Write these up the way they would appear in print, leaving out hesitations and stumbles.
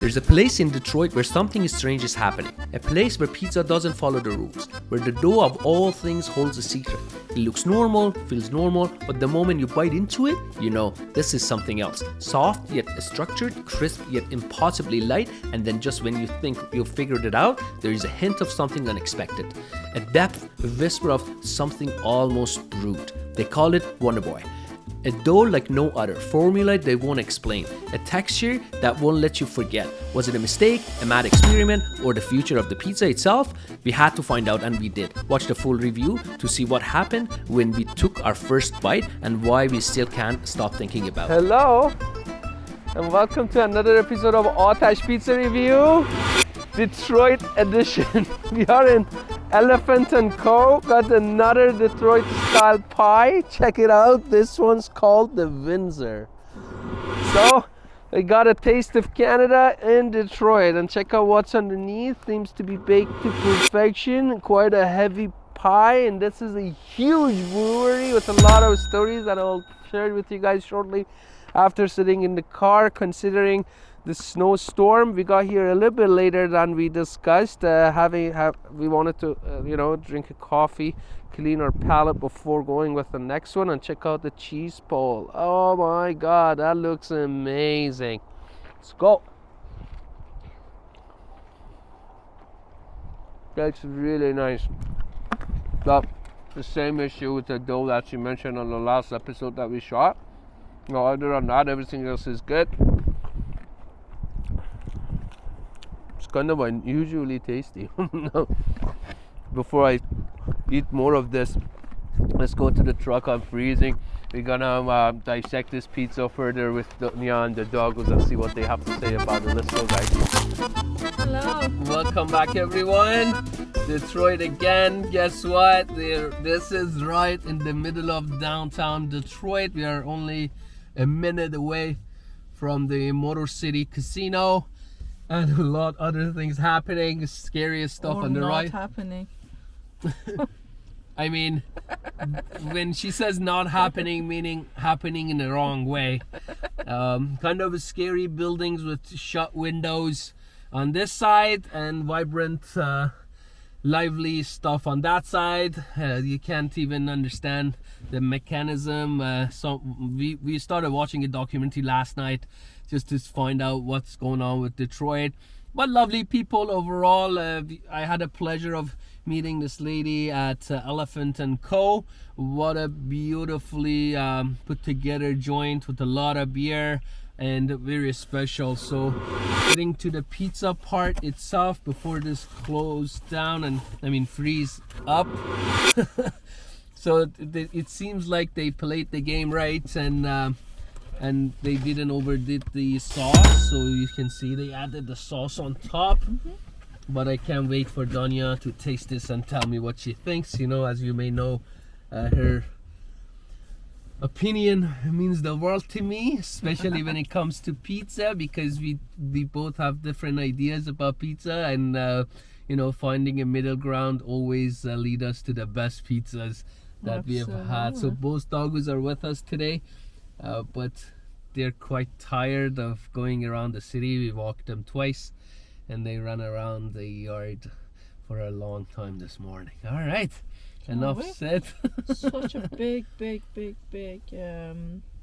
There's a place in Detroit where something strange is happening. A place where pizza doesn't follow the rules. Where the dough of all things holds a secret. It looks normal, feels normal, but the moment you bite into it, you know, this is something else. Soft yet structured, crisp yet impossibly light, and then just when you think you've figured it out, there is a hint of something unexpected. A depth, a whisper of something almost brewed. They call it Wunderboi. A dough like no other, formula they won't explain, a texture that won't let you forget. Was it a mistake, a mad experiment, or the future of the pizza itself? We had to find out, and we did. Watch the full review to see what happened when we took our first bite and why we still can't stop thinking about it. Hello, and welcome to another episode of Atash Pizza Review, Detroit edition. We are in Elephant & Co. Got another Detroit style pie. Check it out. This one's called the Windsor. So I got a taste of Canada in Detroit, and check out what's underneath. Seems to be baked to perfection. Quite a heavy pie, and this is a huge brewery with a lot of stories that I'll share with you guys shortly after sitting in the car. Considering the snowstorm, we got here a little bit later than we discussed. We wanted to drink a coffee, clean our palate before going with the next one, and check out the cheese bowl. Oh my god, that looks amazing. Let's go. That's really nice. But the same issue with the dough that you mentioned on the last episode that we shot. No, other than that, everything else is good. Kind of unusually tasty. Before I eat more of this, let's go to the truck. I'm freezing. We're gonna dissect this pizza further with Dunya and the doggos and see what they have to say about it. Let's go, guys. Hello. Welcome back, everyone. Detroit again. Guess what? This is right in the middle of downtown Detroit. We are only a minute away from the Motor City Casino. And a lot other things happening, scariest stuff or on the not right. Happening. I mean, when she says not happening, meaning happening in the wrong way. Kind of scary buildings with shut windows on this side and vibrant, lively stuff on that side. You can't even understand the mechanism. So we started watching a documentary last night just to find out what's going on with Detroit. But lovely people overall. I had a pleasure of meeting this lady at Elephant & Co. What a beautifully put together joint with a lot of beer and very special. So getting to the pizza part itself before this closed down and freeze up. So it seems like they played the game right, and they didn't overdid the sauce, so you can see they added the sauce on top. But I can't wait for Dunya to taste this and tell me what she thinks. You know, as you may know, her opinion means the world to me, especially when it comes to pizza, because we both have different ideas about pizza, and finding a middle ground always lead us to the best pizzas that we have had. So both doggos are with us today. But they're quite tired of going around the city. We walked them twice, and they ran around the yard for a long time this morning. All right, enough said. Such a big.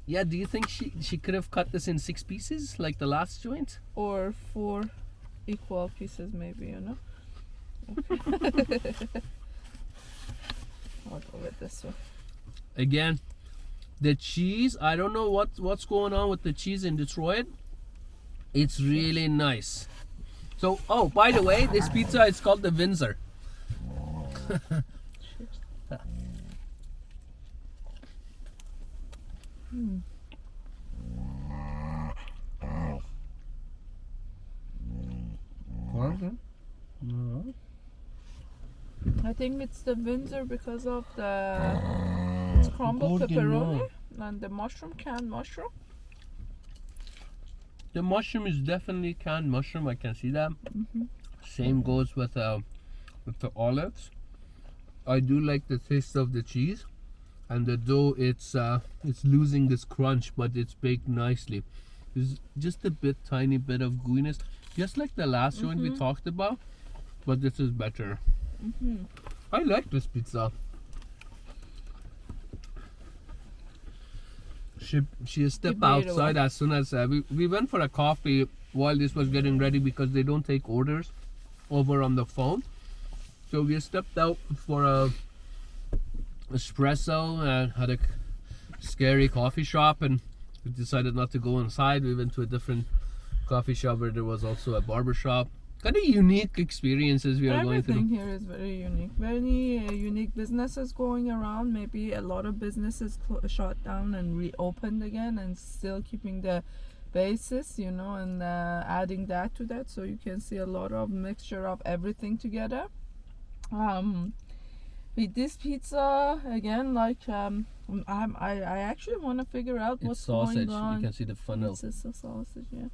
Yeah, do you think she could have cut this in 6 pieces like the last joint? Or 4 equal pieces, maybe, Okay. I'll go with this one. Again, the cheese, I don't know what's going on with the cheese in Detroit. It's really nice. So, oh, by the way, this pizza is called the Windsor. I think it's the Windsor because of the crumbled pepperoni and the canned mushroom. The mushroom is definitely canned mushroom. I can see that. Same goes with the olives. I do like the taste of the cheese, and the dough. It's losing this crunch, but it's baked nicely. There's just a tiny bit of gooiness. Just like the last joint we talked about, but this is better. I like this pizza. She stepped outside as soon as we went for a coffee while this was getting ready because they don't take orders over on the phone. So we stepped out for a espresso and had a scary coffee shop, and we decided not to go inside. We went to a different coffee shop where there was also a barber shop. Kind of unique experiences we are going through. Everything here is very unique. Very unique businesses going around. Maybe a lot of businesses shut down and reopened again, and still keeping the basis, you know, and adding that to that, so you can see a lot of mixture of everything together. With this pizza again, like I actually want to figure out what's going on. You can see the funnel. It's a sausage, yeah.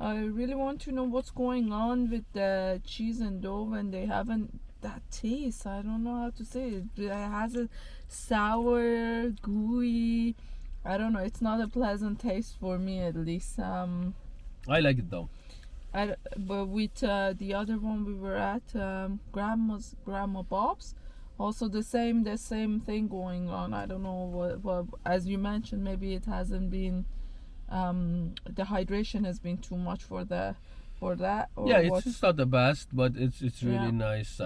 I really want to know what's going on with the cheese and dough when they haven't that taste. I don't know how to say it. It has a sour, gooey. I don't know. It's not a pleasant taste for me, at least. I like it though. But with the other one we were at, Grandma Bob's, also the same thing going on. I don't know what as you mentioned, maybe it hasn't been. The hydration has been too much for that. Or Yeah, it's just not the best, but it's really nice.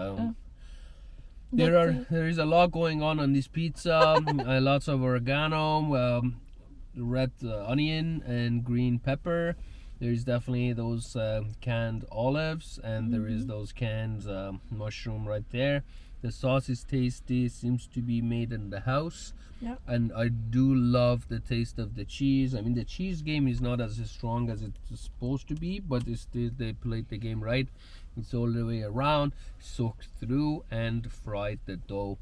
There is a lot going on this pizza. Lots of oregano, red onion, and green pepper. There is definitely those canned olives, and there is those canned mushroom right there. The sauce is tasty. Seems to be made in the house. Yep. And I do love the taste of the cheese. I mean, the cheese game is not as strong as it's supposed to be, but it's still, they played the game right. It's all the way around, soaked through, and fried the dough.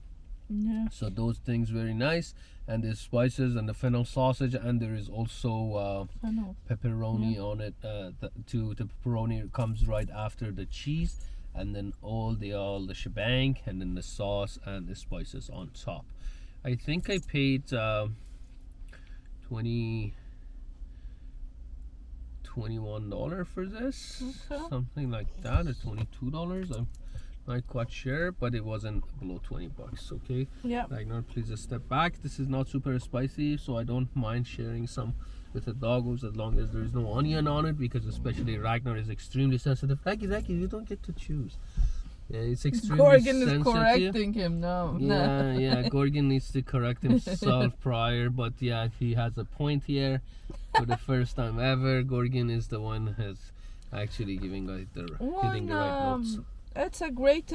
Yeah. So those things very nice. And the spices and the fennel sausage, and there is also pepperoni on it. The pepperoni comes right after the cheese, and then all the shebang, and then the sauce and the spices on top. I think I paid $21 for this, something like that, or $22. I'm not quite sure, but it wasn't below $20. Okay. Yeah. Ragnar, please just step back. This is not super spicy, so I don't mind sharing some with the doggos as long as there is no onion on it, because especially Ragnar is extremely sensitive. Raggy, you don't get to choose. Yeah, it's extremely Gorgon sensitive. is correcting him now. Yeah, Gorgon needs to correct himself prior, but yeah, he has a point here. For the first time ever, Gorgon is the one who's actually hitting the right notes. It's a great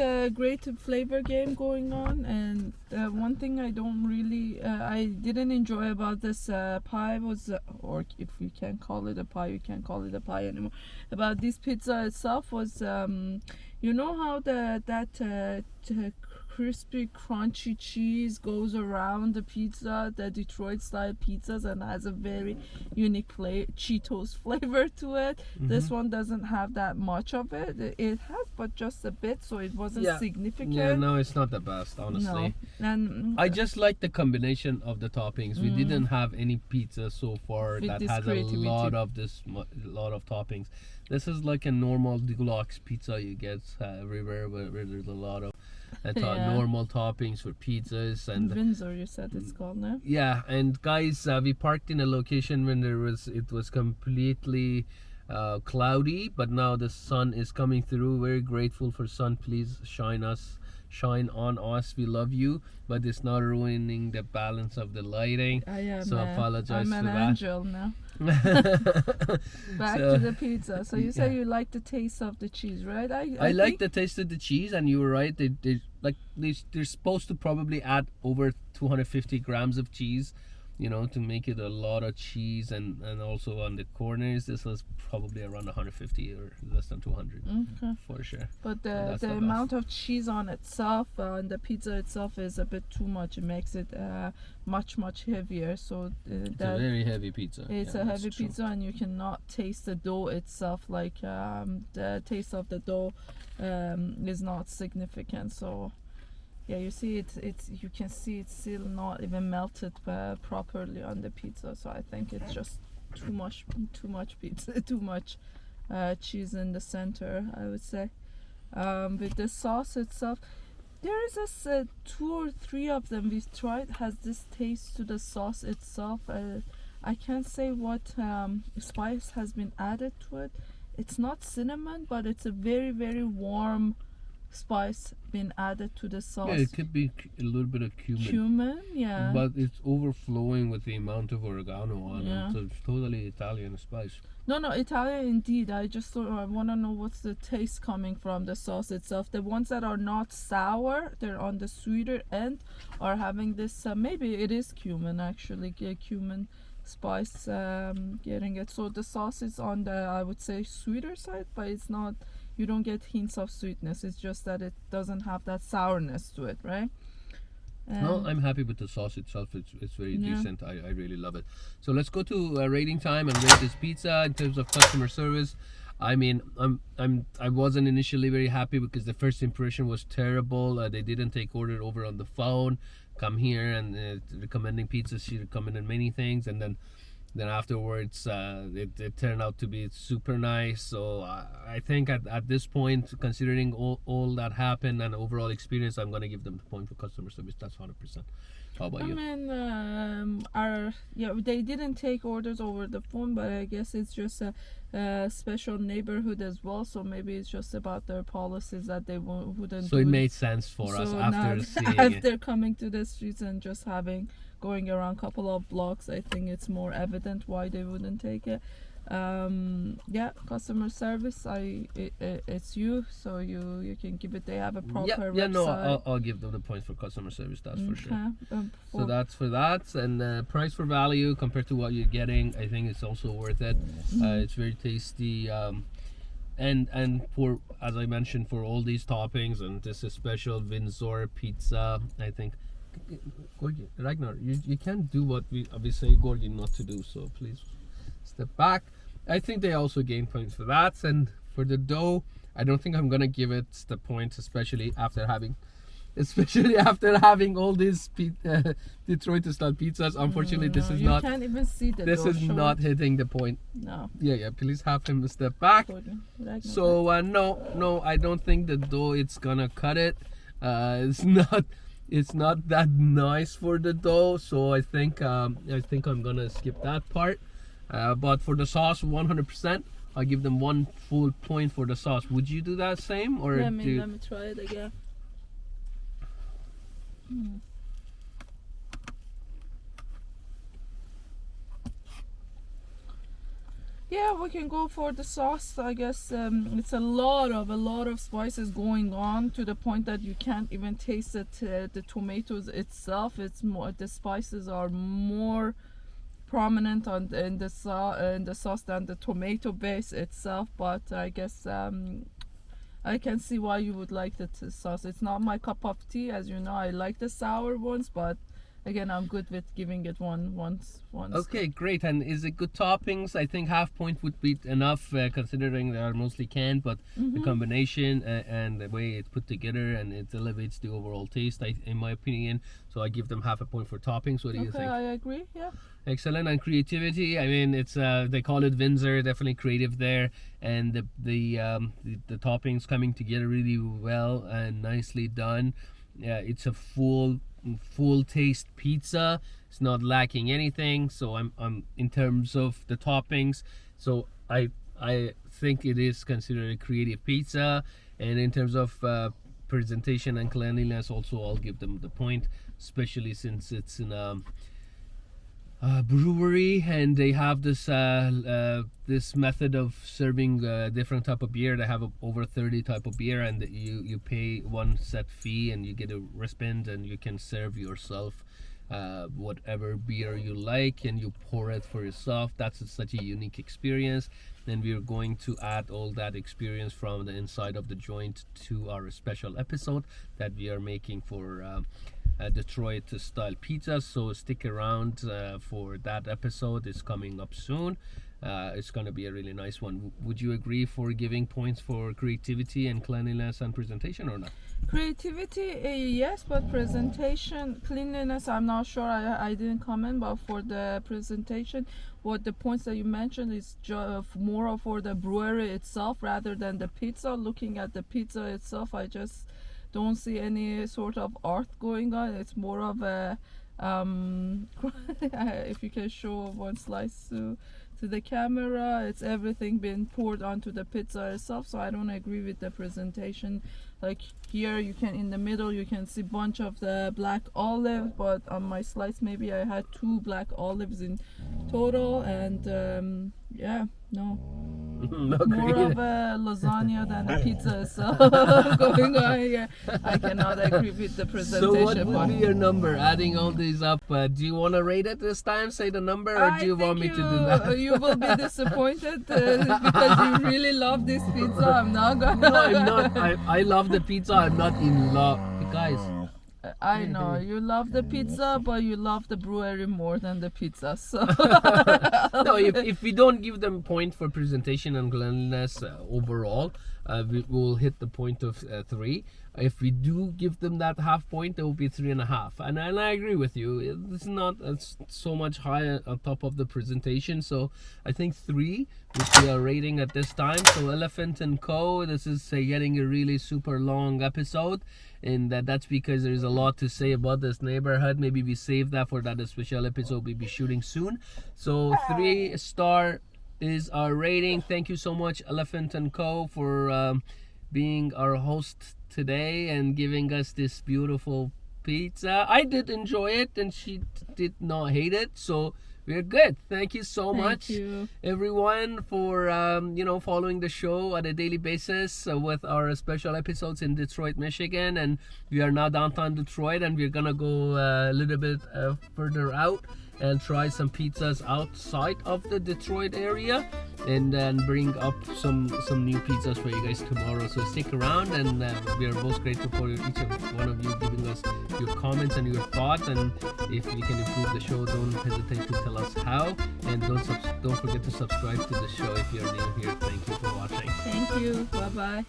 flavor game going on, and one thing I didn't enjoy about this pie was, or if we can call it a pie, we can't call it a pie anymore. About this pizza itself was, you know how that crispy, crunchy cheese goes around the pizza, the Detroit-style pizzas, and has a very unique Cheetos flavor to it. This one doesn't have that much of it. It has, but just a bit, so it wasn't significant. Yeah, no, it's not the best, honestly. No. And I just like the combination of the toppings. We didn't have any pizza so far that has a lot of toppings. This is like a normal deluxe pizza you get everywhere, where there's a lot of normal toppings for pizzas. And Windsor, you said it's called now. Yeah, and guys, we parked in a location when it was completely cloudy, but now the sun is coming through. Very grateful for sun. Please shine on us. We love you, but it's not ruining the balance of the lighting. So apologize for that. I'm an angel now. Back to the pizza. So you say you like the taste of the cheese, right? I like the taste of the cheese, and you were right. They're supposed to probably add over 250 grams of cheese, you know, to make it a lot of cheese, and also on the corners this was probably around 150 or less than 200 for sure. But the amount of cheese on itself, and the pizza itself, is a bit too much. It makes it much heavier. So it's a very heavy pizza. It's a heavy pizza, and you cannot taste the dough itself. Like the taste of the dough is not significant. So yeah, you see you can see it's still not even melted properly on the pizza. So I think it's just too much pizza, too much cheese in the center, I would say. With the sauce itself, there is this 2 or 3 of them we've tried has this taste to the sauce itself. I can't say what spice has been added to it. It's not cinnamon, but it's a very, very warm spice been added to the sauce. Yeah, it could be a little bit of cumin. Yeah. But it's overflowing with the amount of oregano on Yeah. it. So it's totally Italian spice. No, Italian indeed. I just thought I want to know what's the taste coming from the sauce itself. The ones that are not sour, they're on the sweeter end, are having this. Maybe it is cumin actually, cumin spice. Getting it. So the sauce is on the, I would say, sweeter side, but it's not. You don't get hints of sweetness. It's just that it doesn't have that sourness to it, right? No, I'm happy with the sauce itself. It's very Yeah. decent. I really love it. So let's go to rating time and rate this pizza in terms of customer service. I mean, I wasn't initially very happy because the first impression was terrible. They didn't take order over on the phone. Come here and recommending pizzas. She recommended many things, and then afterwards it turned out to be super nice. So I think at this point, considering all that happened and overall experience, I'm gonna give them the point for customer service. That's 100%. How about I you? mean, they didn't take orders over the phone, but I guess it's just a special neighborhood as well. So maybe it's just about their policies that they wouldn't. So do it made sense for us so after now, seeing it. after coming to the streets and just going around a couple of blocks, I think it's more evident why they wouldn't take it. Yeah, customer service, it's you, so you can give it. They have a proper Yeah, no, website. I'll give them the points for customer service. That's for sure. Okay, So that's for that, and price for value compared to what you're getting, I think it's also worth it. It's very tasty, and for, as I mentioned, for all these toppings, and this is special Windsor pizza. I think, Gorgi, Ragnar, you can't do what we say Gorgi not to do. So please step back. I think they also gain points for that, and for the dough, I don't think I'm gonna give it the points, especially after having all these Detroit style pizzas. Unfortunately, this is you not. can't even see the This dough is show. not hitting the point. No. Yeah. Please have him step back. So no, I don't think the dough it's gonna cut it. It's not that nice for the dough. So I think I'm gonna skip that part. But for the sauce, 100%. I'll give them 1 full point for the sauce. Would you do that same, or Let me try it again. Yeah, we can go for the sauce. I guess it's a lot of spices going on to the point that you can't even taste it. The tomatoes itself, it's more, the spices are more prominent in the sauce than the tomato base itself. But I guess I can see why you would like the sauce. It's not my cup of tea, as you know. I like the sour ones, but again, I'm good with giving it once. Okay, great. And is it good toppings? I think half point would be enough, considering they are mostly canned, but the combination and the way it's put together, and it elevates the overall taste, in my opinion. So I give them half a point for toppings. What do you think? I agree. Yeah. Excellent. And creativity, I mean, it's they call it Windsor, definitely creative there, and the toppings coming together really well and nicely done. Yeah, it's a full taste pizza. It's not lacking anything. So I'm in terms of the toppings, so I think it is considered a creative pizza. And in terms of presentation and cleanliness, also I'll give them the point, especially since it's in a brewery, and they have this this method of serving different type of beer. They have over 30 type of beer, and you pay one set fee and you get a wristband, and you can serve yourself whatever beer you like, and you pour it for yourself. That's such a unique experience, and we're going to add all that experience from the inside of the joint to our special episode that we are making for Detroit style pizza. So stick around for that episode. It's coming up soon. it's gonna be a really nice one. Would you agree for giving points for creativity and cleanliness and presentation or not? Creativity, yes, but presentation, cleanliness, I'm not sure. I didn't comment, but for the presentation, what the points that you mentioned is more for the brewery itself rather than the pizza. Looking at the pizza itself, I just don't see any sort of art going on. It's more of a if you can show one slice to the camera, it's everything being poured onto the pizza itself. So I don't agree with the presentation. Like here, you can in the middle you can see bunch of the black olive, but on my slice maybe I had 2 black olives in total, and yeah, no. More of a lasagna than a pizza itself going on here. I cannot agree with the presentation. So what would be your number? Adding all these up, do you want to rate it this time? Say the number, or do you want me to do that? You will be disappointed because you really love this pizza. I'm not gonna. No, I'm not. I love the pizza. I'm not in love, guys. I know you love the pizza, but you love the brewery more than the pizza. So no, if we don't give them point for presentation and cleanliness overall, we will hit the point of 3. If we do give them that half point, it will be 3.5. And I agree with you. It's not so much high on top of the presentation. So I think 3 would be our rating at this time. So Elephant & Co. This is getting a really super long episode. And that's because there's a lot to say about this neighborhood. Maybe we save that for that special episode we'll be shooting soon. So 3-star is our rating. Thank you so much, Elephant & Co. for being our host today and giving us this beautiful pizza. I did enjoy it and she did not hate it, so we're good. Thank you so much, everyone, for following the show on a daily basis with our special episodes in Detroit, Michigan. And we are now downtown Detroit, and we're gonna go a little bit further out and try some pizzas outside of the Detroit area, and then bring up some new pizzas for you guys tomorrow. So stick around, and we are most grateful for each and one of you giving us your comments and your thoughts. And if we can improve the show, don't hesitate to tell us how. And don't forget to subscribe to the show if you're new here. Thank you for watching. Thank you. Bye bye.